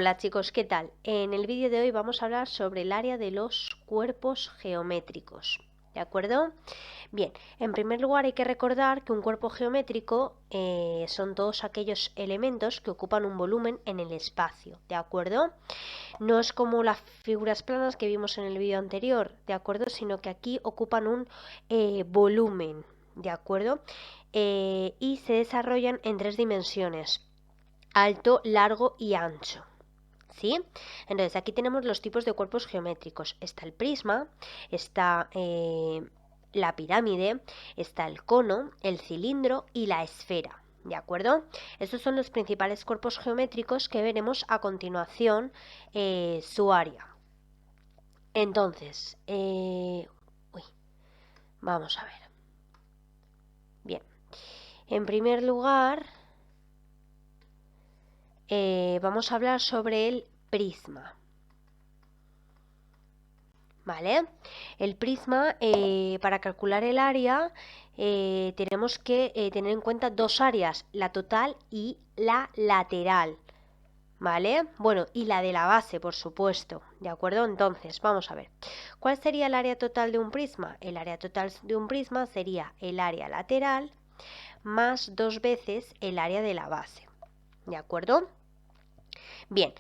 Hola chicos, ¿qué tal? En el vídeo de hoy vamos a hablar sobre el área de los cuerpos geométricos, ¿de acuerdo? Bien, en primer lugar hay que recordar que un cuerpo geométrico son todos aquellos elementos que ocupan un volumen en el espacio, ¿de acuerdo? No es como las figuras planas que vimos en el vídeo anterior, ¿de acuerdo? Sino que aquí ocupan un volumen, ¿de acuerdo? Y se desarrollan en 3 dimensiones: alto, largo y ancho. ¿Sí? Entonces aquí tenemos los tipos de cuerpos geométricos. Está el prisma, está la pirámide, está el cono, el cilindro y la esfera. ¿De acuerdo? Estos son los principales cuerpos geométricos que veremos a continuación su área. Entonces, vamos a ver. Bien, en primer lugar, vamos a hablar sobre el prisma. ¿Vale? El prisma, para calcular el área, tenemos que tener en cuenta dos áreas, la total y la lateral. ¿Vale? Bueno, y la de la base, por supuesto, ¿de acuerdo? Entonces, vamos a ver. ¿Cuál sería el área total de un prisma? El área total de un prisma sería el área lateral más 2 veces el área de la base, ¿de acuerdo? Bien,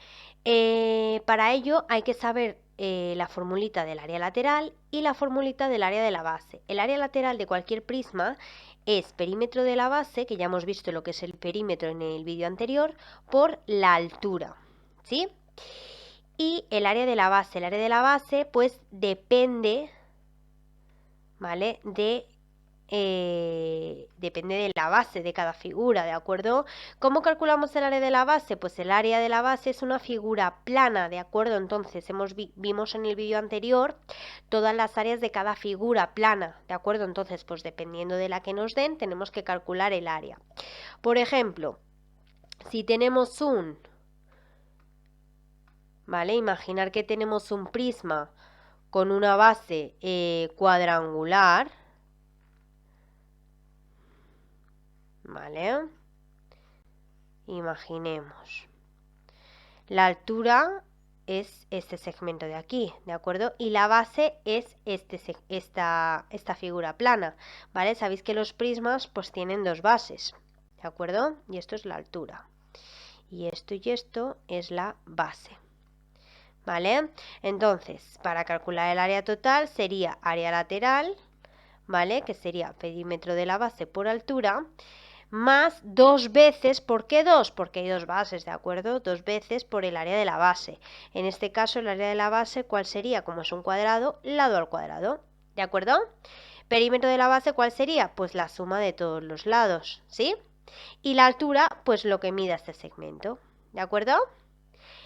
para ello hay que saber la formulita del área lateral y la formulita del área de la base. El área lateral de cualquier prisma es perímetro de la base, que ya hemos visto lo que es el perímetro en el vídeo anterior, por la altura, ¿sí? Y el área de la base pues depende, ¿vale? Depende de la base de cada figura, ¿de acuerdo? ¿Cómo calculamos el área de la base? Pues el área de la base es una figura plana, ¿de acuerdo? Entonces vimos en el vídeo anterior todas las áreas de cada figura plana, ¿de acuerdo? Entonces, pues dependiendo de la que nos den, tenemos que calcular el área. Por ejemplo, si tenemos ¿vale? Imaginar que tenemos un prisma con una base cuadrangular, ¿vale? Imaginemos. La altura es este segmento de aquí, ¿de acuerdo? Y la base es esta figura plana, ¿vale? Sabéis que los prismas pues tienen dos bases, ¿de acuerdo? Y esto es la altura. Y esto es la base, ¿vale? Entonces, para calcular el área total sería área lateral, ¿vale? Que sería perímetro de la base por altura, más 2 veces, ¿por qué 2? Porque hay dos bases, ¿de acuerdo? 2 veces por el área de la base. En este caso, el área de la base, ¿cuál sería? Como es un cuadrado, lado al cuadrado, ¿de acuerdo? Perímetro de la base, ¿cuál sería? Pues la suma de todos los lados, ¿sí? Y la altura, pues lo que mida este segmento, ¿de acuerdo?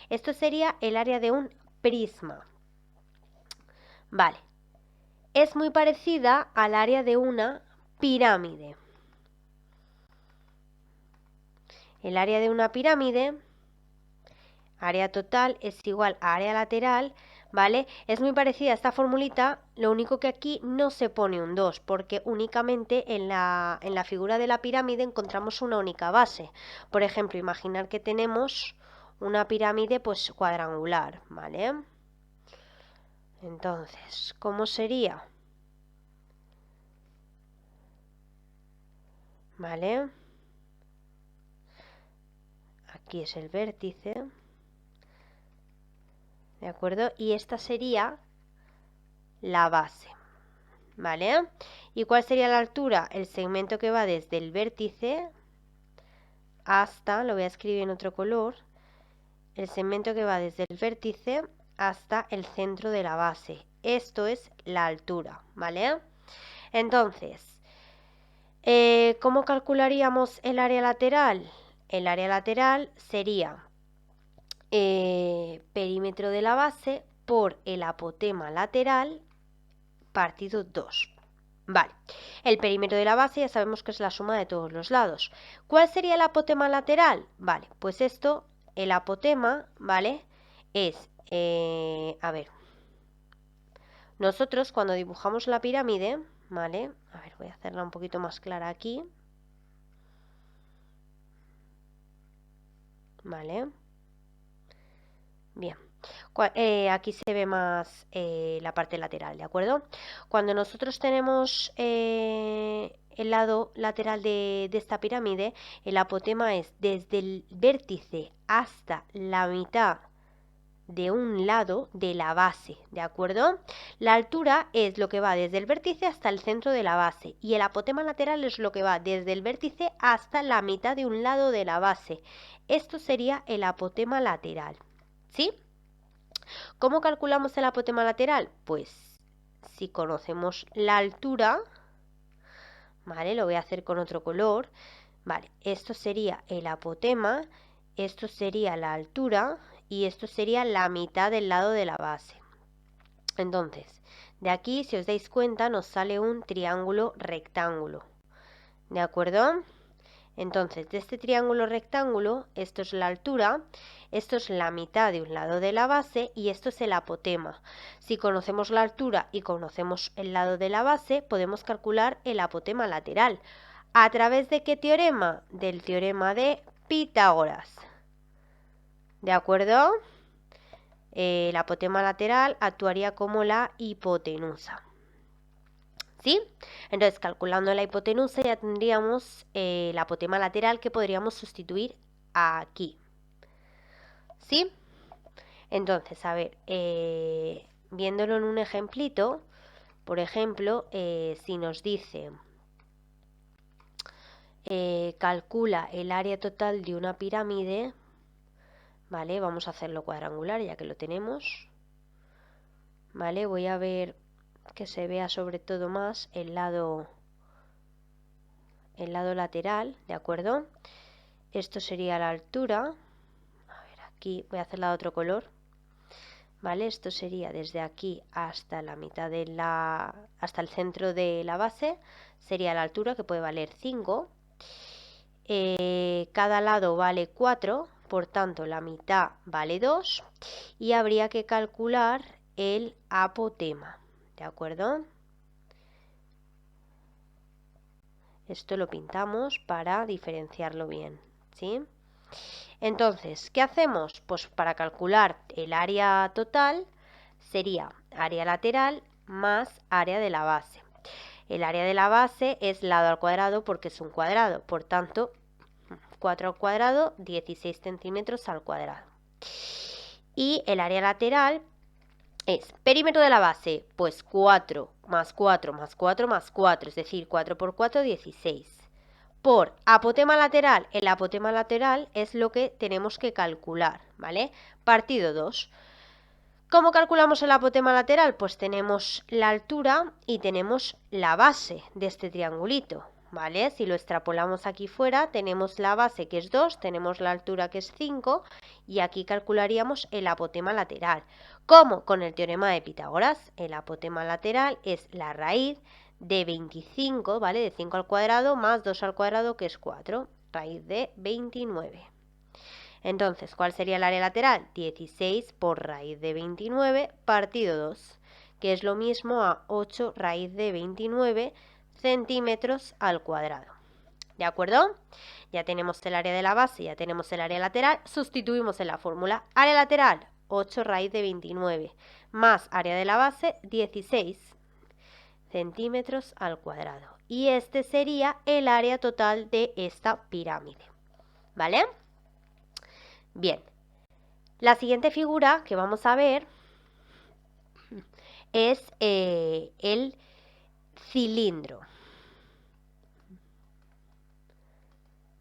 Esto sería el área de un prisma. Vale. Es muy parecida al área de una pirámide. El área de una pirámide, área total es igual a área lateral, ¿vale? Es muy parecida a esta formulita, lo único que aquí no se pone un 2, porque únicamente en la figura de la pirámide encontramos una única base. Por ejemplo, imaginar que tenemos una pirámide pues cuadrangular, ¿vale? Entonces, ¿cómo sería? ¿Vale? Aquí es el vértice, ¿de acuerdo? Y esta sería la base, ¿vale? ¿Y cuál sería la altura? El segmento que va desde el vértice hasta, lo voy a escribir en otro color, el segmento que va desde el vértice hasta el centro de la base. Esto es la altura, ¿vale? Entonces, ¿cómo calcularíamos el área lateral? El área lateral sería perímetro de la base por el apotema lateral partido 2. Vale, el perímetro de la base ya sabemos que es la suma de todos los lados. ¿Cuál sería el apotema lateral? Vale, pues esto, el apotema, ¿vale? Es, a ver, nosotros cuando dibujamos la pirámide, ¿vale? A ver, voy a hacerla un poquito más clara aquí. ¿Vale? Bien. Aquí se ve más la parte lateral, ¿de acuerdo? Cuando nosotros tenemos el lado lateral de esta pirámide, el apotema es desde el vértice hasta la mitad de un lado de la base, ¿de acuerdo? La altura es lo que va desde el vértice hasta el centro de la base y el apotema lateral es lo que va desde el vértice hasta la mitad de un lado de la base. Esto sería el apotema lateral, ¿sí? ¿Cómo calculamos el apotema lateral? Pues si conocemos la altura, ¿vale? Lo voy a hacer con otro color, ¿vale? Esto sería el apotema, esto sería la altura y esto sería la mitad del lado de la base. Entonces, de aquí, si os dais cuenta, nos sale un triángulo rectángulo, ¿de acuerdo? Entonces, de este triángulo rectángulo, esto es la altura, esto es la mitad de un lado de la base y esto es el apotema. Si conocemos la altura y conocemos el lado de la base, podemos calcular el apotema lateral. ¿A través de qué teorema? Del teorema de Pitágoras. ¿De acuerdo? El apotema lateral actuaría como la hipotenusa. ¿Sí? Entonces, calculando la hipotenusa ya tendríamos el apotema lateral que podríamos sustituir aquí. ¿Sí? Entonces, a ver, viéndolo en un ejemplito, por ejemplo, si nos dice calcula el área total de una pirámide, ¿vale? Vamos a hacerlo cuadrangular ya que lo tenemos, ¿vale? Voy a ver que se vea sobre todo más el lado lateral, ¿de acuerdo? Esto sería la altura. A ver, aquí voy a hacerla de otro color, ¿vale? Esto sería desde aquí hasta la mitad de hasta el centro de la base, sería la altura que puede valer 5. Cada lado vale 4, por tanto la mitad vale 2 y habría que calcular el apotema, ¿de acuerdo? Esto lo pintamos para diferenciarlo bien, ¿sí? Entonces, ¿qué hacemos? Pues para calcular el área total sería área lateral más área de la base. El área de la base es lado al cuadrado porque es un cuadrado, por tanto 4 al cuadrado, 16 centímetros al cuadrado. Y el área lateral es perímetro de la base, pues 4 más 4 más 4 más 4, es decir, 4 por 4, 16. Por apotema lateral, el apotema lateral es lo que tenemos que calcular, ¿vale? Partido 2. ¿Cómo calculamos el apotema lateral? Pues tenemos la altura y tenemos la base de este triangulito, ¿vale? Si lo extrapolamos aquí fuera, tenemos la base que es 2, tenemos la altura que es 5 y aquí calcularíamos el apotema lateral. ¿Cómo? Con el teorema de Pitágoras. El apotema lateral es la raíz de 25, ¿vale? De 5 al cuadrado más 2 al cuadrado que es 4, raíz de 29. Entonces, ¿cuál sería el área lateral? 16 por raíz de 29 partido 2, que es lo mismo a 8 raíz de 29 centímetros al cuadrado. ¿De acuerdo? Ya tenemos el área de la base, ya tenemos el área lateral, sustituimos en la fórmula. Área lateral, 8 raíz de 29, más área de la base, 16 centímetros al cuadrado. Y este sería el área total de esta pirámide. ¿Vale? Bien, la siguiente figura que vamos a ver es el cilindro,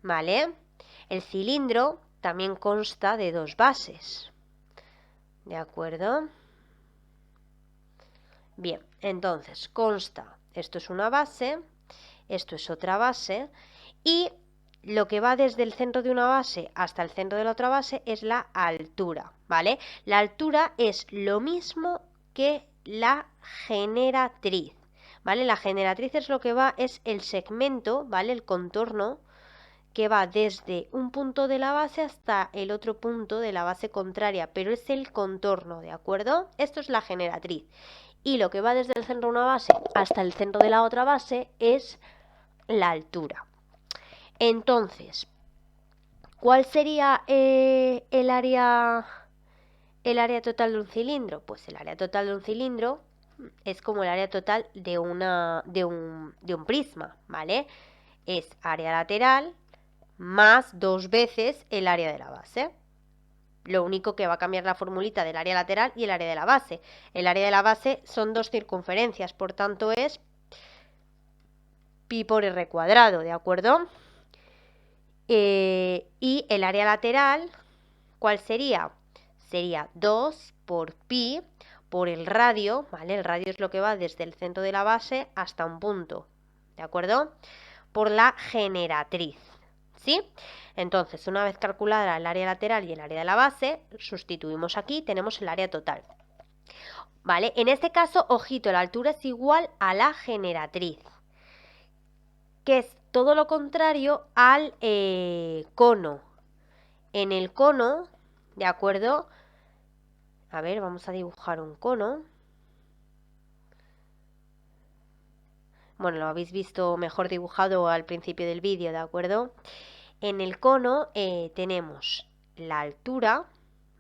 ¿vale? El cilindro también consta de dos bases, ¿de acuerdo? Bien, entonces consta, esto es una base, esto es otra base y lo que va desde el centro de una base hasta el centro de la otra base es la altura, ¿vale? La altura es lo mismo que la generatriz, ¿vale? La generatriz es lo que va, es el segmento, ¿vale? El contorno que va desde un punto de la base hasta el otro punto de la base contraria, pero es el contorno, ¿de acuerdo? Esto es la generatriz. Y lo que va desde el centro de una base hasta el centro de la otra base es la altura. Entonces, ¿cuál sería el área el área total de un cilindro? Pues el área total de un cilindro es como el área total de un prisma, ¿vale? Es área lateral más 2 veces el área de la base. Lo único que va a cambiar la formulita del área lateral y el área de la base. El área de la base son 2 circunferencias, por tanto es pi por r cuadrado, ¿de acuerdo? Y el área lateral, ¿cuál sería? Sería 2 por pi por el radio, ¿vale? El radio es lo que va desde el centro de la base hasta un punto, ¿de acuerdo? Por la generatriz, ¿sí? Entonces, una vez calculada el área lateral y el área de la base, sustituimos aquí, tenemos el área total. ¿Vale? En este caso, ojito, la altura es igual a la generatriz, que es todo lo contrario al cono. En el cono, ¿de acuerdo? A ver, vamos a dibujar un cono. Bueno, lo habéis visto mejor dibujado al principio del vídeo, ¿de acuerdo? En el cono tenemos la altura,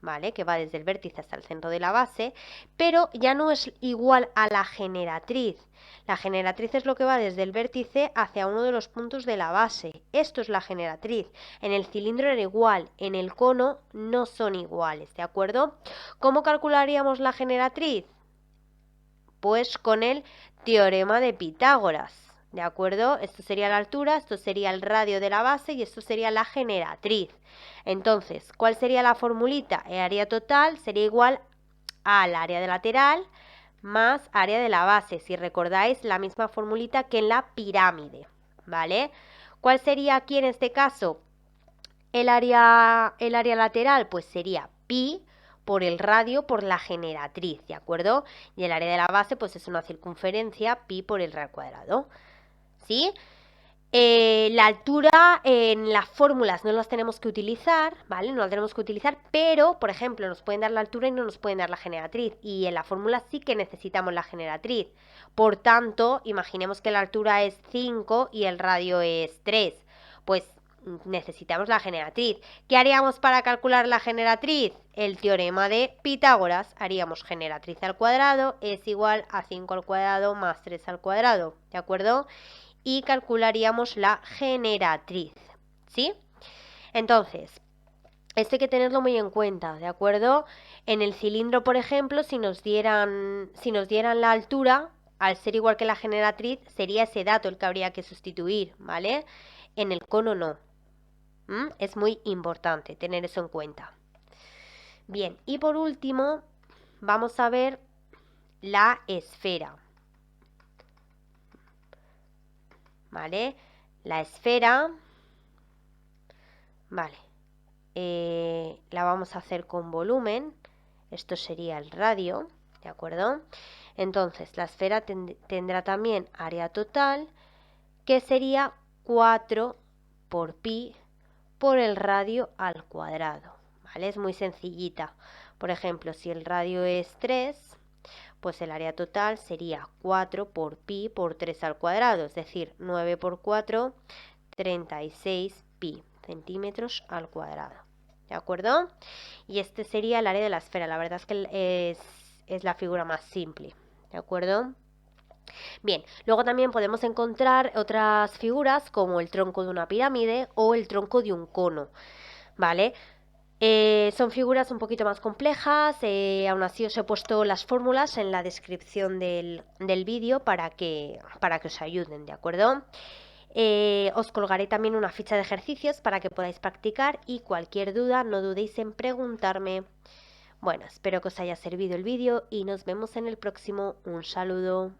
¿vale? Que va desde el vértice hasta el centro de la base, pero ya no es igual a la generatriz. La generatriz es lo que va desde el vértice hacia uno de los puntos de la base. Esto es la generatriz. En el cilindro era igual, en el cono no son iguales, ¿de acuerdo? ¿Cómo calcularíamos la generatriz? Pues con el teorema de Pitágoras, ¿de acuerdo? Esto sería la altura, esto sería el radio de la base y esto sería la generatriz. Entonces, ¿cuál sería la formulita? El área total sería igual al área de lateral más área de la base. Si recordáis, la misma formulita que en la pirámide, ¿vale? ¿Cuál sería aquí en este caso el área lateral? Pues sería pi por el radio por la generatriz, ¿de acuerdo? Y el área de la base pues es una circunferencia, pi por el radio cuadrado, ¿sí? La altura en las fórmulas no las tenemos que utilizar, ¿vale? No las tenemos que utilizar, pero, por ejemplo, nos pueden dar la altura y no nos pueden dar la generatriz. Y en la fórmula sí que necesitamos la generatriz. Por tanto, imaginemos que la altura es 5 y el radio es 3. Pues necesitamos la generatriz. ¿Qué haríamos para calcular la generatriz? El teorema de Pitágoras. Haríamos generatriz al cuadrado es igual a 5 al cuadrado más 3 al cuadrado, ¿de acuerdo? Y calcularíamos la generatriz, ¿sí? Entonces, esto hay que tenerlo muy en cuenta, ¿de acuerdo? En el cilindro, por ejemplo, si nos dieran la altura, al ser igual que la generatriz, sería ese dato el que habría que sustituir, ¿vale? En el cono no. Es muy importante tener eso en cuenta. Bien, y por último, vamos a ver la esfera. ¿Vale? La esfera, vale, la vamos a hacer con volumen, esto sería el radio, ¿de acuerdo? Entonces, la esfera tendrá también área total, que sería 4 por pi por el radio al cuadrado, ¿vale? Es muy sencillita. Por ejemplo, si el radio es 3, pues el área total sería 4 por pi por 3 al cuadrado, es decir, 9 por 4, 36 pi centímetros al cuadrado, ¿de acuerdo? Y este sería el área de la esfera, la verdad es que es la figura más simple, ¿de acuerdo? Bien, luego también podemos encontrar otras figuras como el tronco de una pirámide o el tronco de un cono, ¿vale? Son figuras un poquito más complejas, aún así os he puesto las fórmulas en la descripción del vídeo para que os ayuden, ¿de acuerdo? Os colgaré también una ficha de ejercicios para que podáis practicar y cualquier duda no dudéis en preguntarme. Bueno, espero que os haya servido el vídeo y nos vemos en el próximo. Un saludo.